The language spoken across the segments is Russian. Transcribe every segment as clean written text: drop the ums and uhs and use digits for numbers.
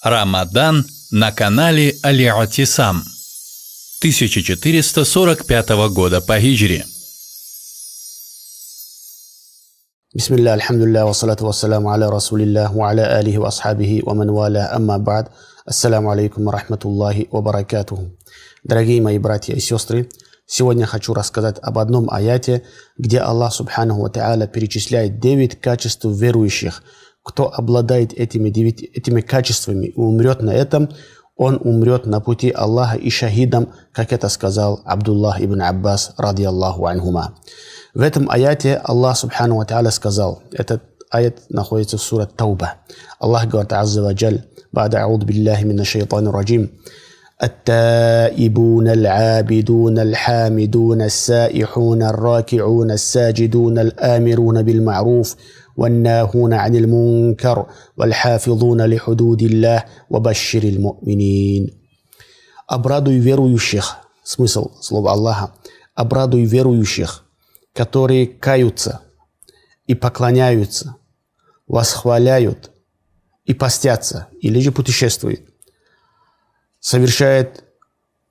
Рамадан на канале Аль-Атисам 1445 года по хиджре. Бисмилля, альхамдулилля, вассалату вассаляму аля расулилля, ва аля алихи ва асхабихи, ва ман валя, амма ба'д. Ассаляму алейкум ва рахматуллахи ва баракатуху. Дорогие мои братья и сестры, сегодня хочу рассказать об одном аяте, где Аллах Субханаху ва Та'аля перечисляет 9 качеств верующих. Кто обладает этими качествами и умрет на этом, он умрет на пути Аллаха и шахидом, как это сказал Абдуллах ибн Аббас, радиаллаху анхума. В этом аяте Аллах Субхану ва Та'аля сказал, этот аят находится в суре Тауба. Аллах говорит, азза ва джаль, ба'да ауд билляхи минна шайтану раджим, التائبون العابدون الحامدون السائحون الراكعون الساجدون الآمرون بالمعروف والناهون عن المنكر والحافظون لحدود الله وبشر المؤمنين. Обрадуй верующих, смысл слова Аллаха, обрадуй верующих, которые каются и поклоняются, восхваляют и постятся, или же путешествуют, совершает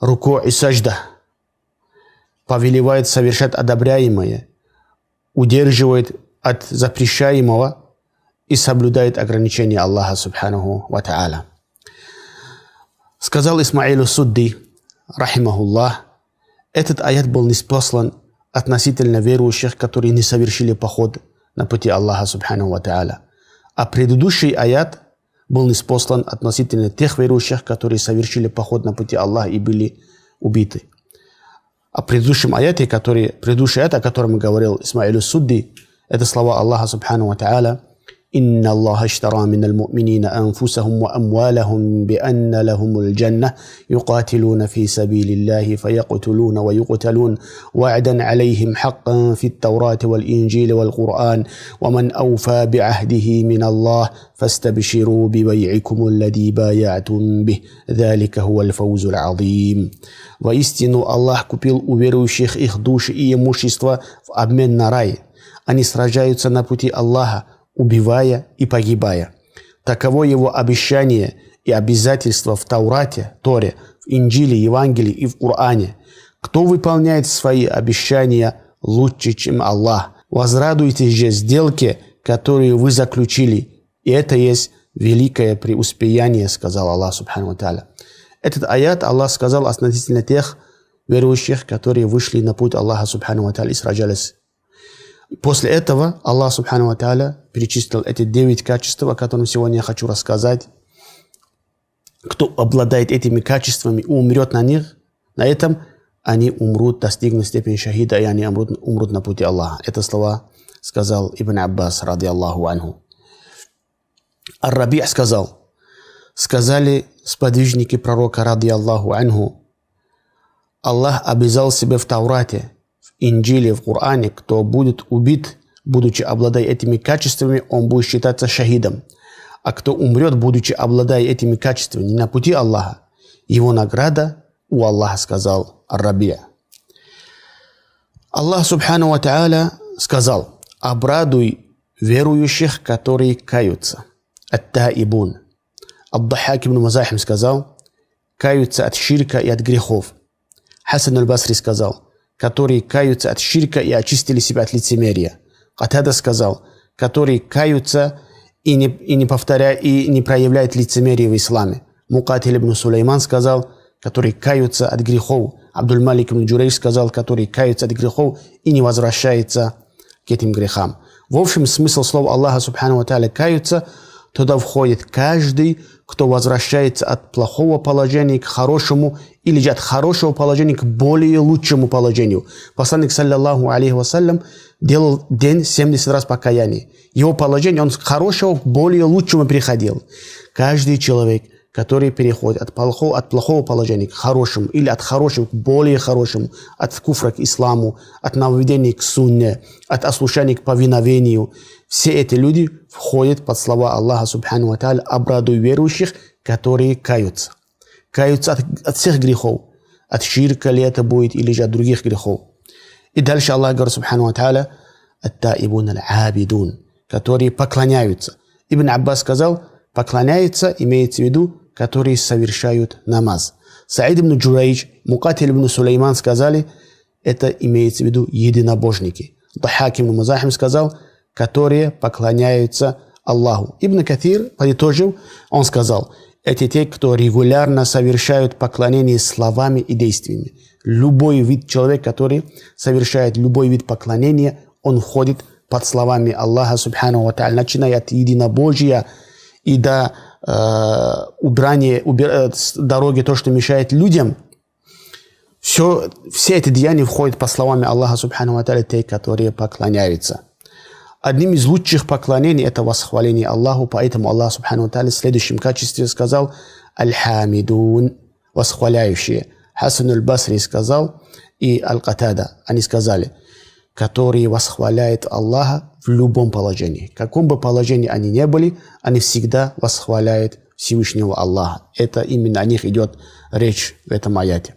руку и сажда, повелевает совершать одобряемое, удерживает от запрещаемого и соблюдает ограничения Аллаха Субханаху ва Та'аля. Сказал Исмаилу Судди, рахимахуллах, этот аят был ниспослан относительно верующих, которые не совершили поход на пути Аллаха Субханаху ва Та'аля. А предыдущий аят был ниспослан относительно тех верующих, которые совершили поход на пути Аллаха и были убиты. А предыдущем аяте, предыдущий аят, о котором говорил Исмаилу Судди, это слова Аллаха Субхану ва Та'аля: «Инна Аллаха аштара минал му'минина анфусахум ва амвалахум би анна лахумул джанна юqatiluna фи сабилиллахи фаяqtuluna ва юqталун ва'дан алейхим хаккан фит таврати вал инджили вал Кур'ан ва ман ауфа би ахдихи мин Аллах фастабширу би бай'икум аллади бая'тум бих, залика хувал фаузул азим». Воистину Аллах купил у верующих их души и имущество в обмен на рай. Они сражаются на пути Аллаха, убивая и погибая. Таково его обещание и обязательство в Таурате, Торе, в Инджиле, Евангелии и в Коране. Кто выполняет свои обещания лучше, чем Аллах? Возрадуйтесь же сделке, которую вы заключили, и это есть великое преуспеяние, сказал Аллах Субхану ва Та'аля. Этот аят Аллах сказал относительно тех верующих, которые вышли на путь Аллаха Субхану ва Та'аля и сражались. После этого Аллах Субхану ва Та'аля перечислил эти 9 качеств, о которых сегодня я хочу рассказать. Кто обладает этими качествами и умрет на них, на этом они умрут, достигнут степени шахида, и они умрут на пути Аллаха. Это слова сказал Ибн Аббас, радиаллаху анху. Ар-Раби' сказали сподвижники пророка, радиаллаху анху, Аллах обязал себя в Таурате, в Инджиле, в Коране, кто будет убит, будучи обладая этими качествами, он будет считаться шахидом. А кто умрет, будучи обладая этими качествами не на пути Аллаха, его награда у Аллаха, сказал Ар-Раби'. Аллах Субхану ва Та'аля сказал: обрадуй верующих, которые каются. Ат-таибун. Ад-Даххак ибн Мазахим сказал: каются от ширка и от грехов. Хасан аль-Басри сказал: которые каются от ширка и очистили себя от лицемерия. Катада сказал: которые каются и не повторяют и не проявляют лицемерие в исламе. Мукатиль ибн Сулейман сказал: которые каются от грехов. Абдуль-Малик ибн Джурейш сказал: которые каются от грехов и не возвращаются к этим грехам. В общем, смысл слов Аллаха Субхану ва Та'аля каются, туда входит каждый, кто возвращается от плохого положения к хорошему, или же от хорошего положения к более лучшему положению. Посланник, саллаллаху алейхи вассалям, делал день 70 раз покаяния. Его положение, он с хорошего к более лучшему переходил. Каждый человек, который переходит от плохого положения к хорошему, или от хорошего к более хорошему, от куфра к исламу, от нововведения к сунне, от ослушания к повиновению, все эти люди входят под слова Аллаха Субхану ва Та'аля: обрадуй верующих, которые каются. Каются от всех грехов. От ширка ли это будет, или же от других грехов. И дальше Аллах говорит Субхану ва Та'аля: ат-таибун аль-абидун, которые поклоняются. Ибн Аббас сказал: поклоняется, имеется в виду которые совершают намаз. Саид ибн Джурейдж, Мукатиль ибн Сулейман сказали, это имеется в виду единобожники. Дахак ибн Музахим сказал, которые поклоняются Аллаху. Ибн Каthир подытожил, он сказал, это те, кто регулярно совершают поклонение словами и действиями. Любой вид человека, который совершает любой вид поклонения, он входит под словами Аллаха Субхану ва Тааля, начиная от единобожия и до убрания с дороги то, что мешает людям. Все эти деяния входят под словами Аллаха Субхану ва Тааля, те, которые поклоняются. Одним из лучших поклонений это восхваление Аллаху, поэтому Аллах Субхану ва Тааля в следующем качестве сказал «Аль-Хамидун», восхваляющие. Хасан аль-Басри сказал и Аль-Катада, они сказали, которые восхваляют Аллаха в любом положении. В каком бы положении они ни были, они всегда восхваляют Всевышнего Аллаха. Это именно о них идет речь в этом аяте.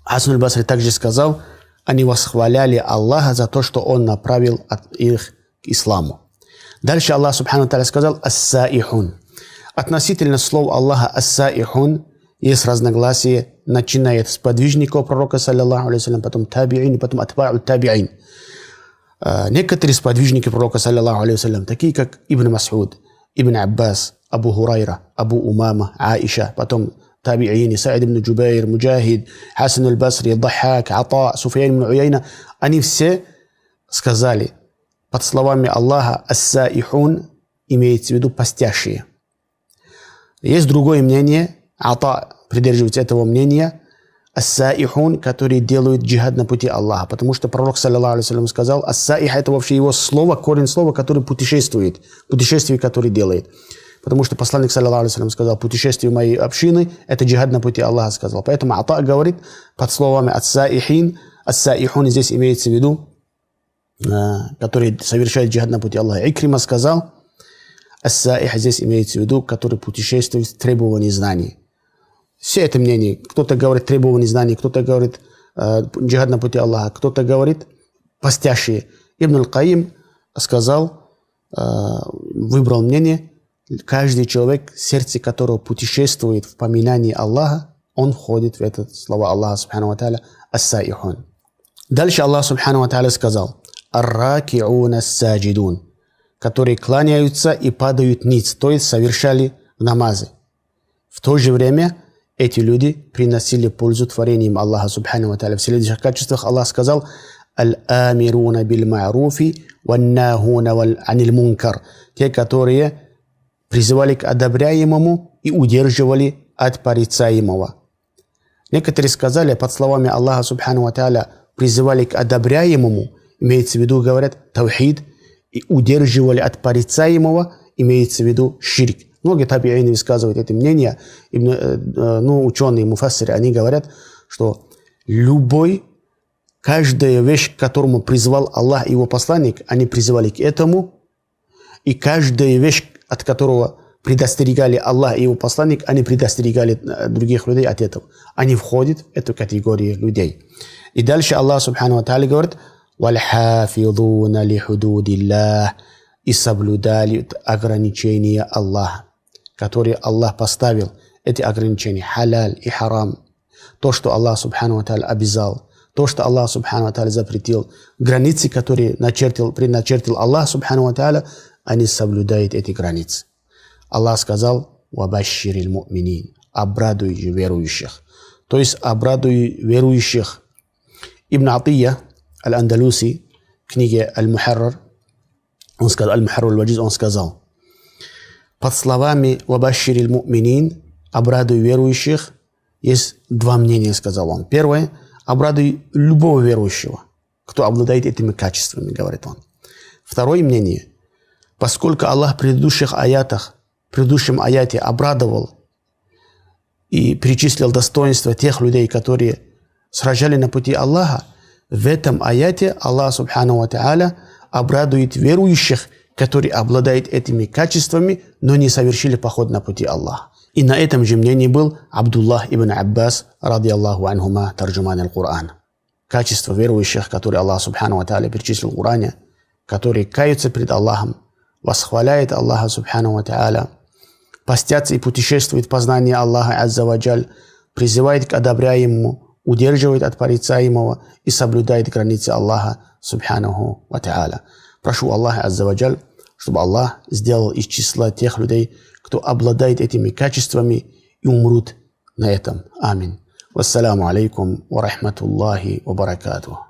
Хасан аль-Басри также сказал, они восхваляли Аллаха за то, что Он направил их к исламу. Дальше Аллах Субхану Тааля сказал «Ас-Саихун». Относительно слов Аллаха «Ас-Саихун» есть разногласия, начиная с подвижников пророка, саллаллаху алейхи ва потом табиин, потом атба'у табиин. Некоторые сподвижники пророка, саллаллаху алейхи ва такие как Ибн Мас'уд, Ибн Аббас, Абу Хурайра, Абу Умама, Аиша, потом табиини, Саид ибн Джубайр, Муджахид, Хасан аль-Басри, Дахак, Ата, Суфьян ибн Уяйна, они все сказали под словами Аллаха «Ас-Саихун» имеется в виду постящие. Есть другое мнение, Ата придерживается этого мнения, «Ас-Саихун», которые делают джихад на пути Аллаха, потому что пророк, саллаллаху алейхи ва сказал, «Ас-Саих» это вообще его слово, корень слова, который путешествует, путешествие, которое делает. Потому что посланник, саллаллаху алейхи ва сказал, «Путешествие моей общины» это джихад на пути Аллаха, сказал. Поэтому Ата говорит под словами «Ас-Саихин», «Ас-Саихун» здесь имеется в виду, которые совершают джихад на пути Аллаха. Икрима сказал, «Ас-Саих» здесь имеется в виду, который путешествует в требовании знаний. Все это мнение. Кто-то говорит требования знаний, кто-то говорит джихад на пути Аллаха, кто-то говорит постящие. Ибн аль-Каим сказал, выбрал мнение, каждый человек, сердце которого путешествует в поминании Аллаха, он входит в это слова Аллаха Субхану ва Тааля «Ас-Саихун». Дальше Аллах Субхану ва Тааля сказал «Ар-раки'ун ас-саджидун», которые кланяются и падают ниц, то есть совершали намазы. В то же время эти люди приносили пользу творениям Аллаха Субхану ва Тааля. В следующих качествах Аллах сказал «Аль-амируна биль-ма'руфи ван-нахуна аниль-мункар», те, которые призывали к одобряемому и удерживали от порицаемого. Некоторые сказали под словами Аллаха Субхану ва Тааля призывали к одобряемому, имеется в виду, говорят, тавхид, и удерживали от порицаемого, имеется в виду ширк. Многие табиины высказывают это мнение, ученые, муфассиры, они говорят, что каждая вещь, к которому призвал Аллах и его посланник, они призывали к этому, и каждая вещь, от которого предостерегали Аллах и его посланник, они предостерегали других людей от этого. Они входят в эту категорию людей. И дальше Аллах Субхану ва Тааля говорит, «Валь-хафидуна ли-худудиллах», и соблюдали ограничения Аллаха, которые Аллах поставил. Эти ограничения халяль и харам. То, что Аллах Субхану ва Тааля обязал, то, что Аллах Субхану ва Тааля запретил, границы, которые предначертил Аллах Субхану ва Тааля, они соблюдают эти границы. Аллах сказал «Вабашширил му'минин», обрадуй верующих. То есть обрадуй верующих. Ибн Атия аль-Андалуси в книге Аль-Мухаррар, он сказал, Аль-Мухаррар аль-Ваджиз, он сказал, под словами «Вабашширил му'минин», обрадуй верующих, есть два мнения, сказал он. Первое, обрадуй любого верующего, кто обладает этими качествами, говорит он. Второе мнение, поскольку Аллах в предыдущем аяте обрадовал и перечислил достоинства тех людей, которые сражали на пути Аллаха, в этом аяте Аллах Субхану ва Тааля обрадует верующих, которые обладают этими качествами, но не совершили поход на пути Аллаха. И на этом же мнении был Абдуллах ибн Аббас, ради Аллаху анхума, тарджуман аль-Кур'ан. Качество верующих, которые Аллах Субхану ва Тааля перечислил в Коране, которые каются пред Аллахом, восхваляют Аллаха Субхану ва Тааля, постятся и путешествуют в познании Аллаха Азза ва Джаль, призывает к одобряемому, удерживает от порицаемого и соблюдает границы Аллаха Субханаху ва Та'аля. Прошу Аллаха Азза ва Джаль, чтобы Аллах сделал из числа тех людей, кто обладает этими качествами и умрут на этом. Амин. Вассаламу алейкум ва рахматуллахи ва баракатух.